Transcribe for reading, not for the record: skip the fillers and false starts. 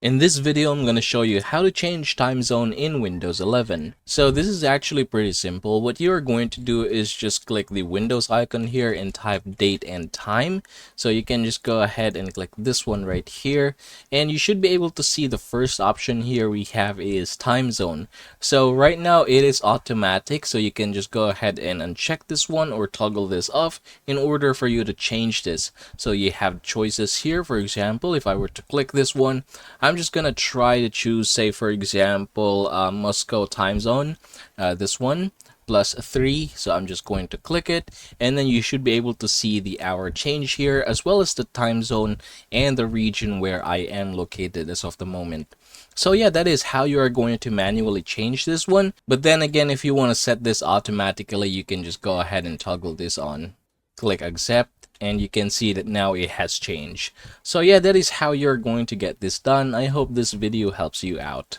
In this video, I'm going to show you how to change time zone in Windows 11. So this is actually pretty simple. What you are going to do is just click the Windows icon here and type date and time. So you can just go ahead and click this one right here. And you should be able to see the first option here we have is time zone. So right now it is automatic. So you can just go ahead and uncheck this one or toggle this off in order for you to change this. So you have choices here. For example, if I were to click this one, I'm just gonna try to choose, say for example, Moscow time zone, this one +3. So I'm just going to click it, and then you should be able to see the hour change here, as well as the time zone and the region where I am located as of the moment. So yeah, that is how you are going to manually change this one. But then again, if you want to set this automatically, you can just go ahead and toggle this on. Click accept, and you can see that now it has changed. So yeah, that is how you're going to get this done. I hope this video helps you out.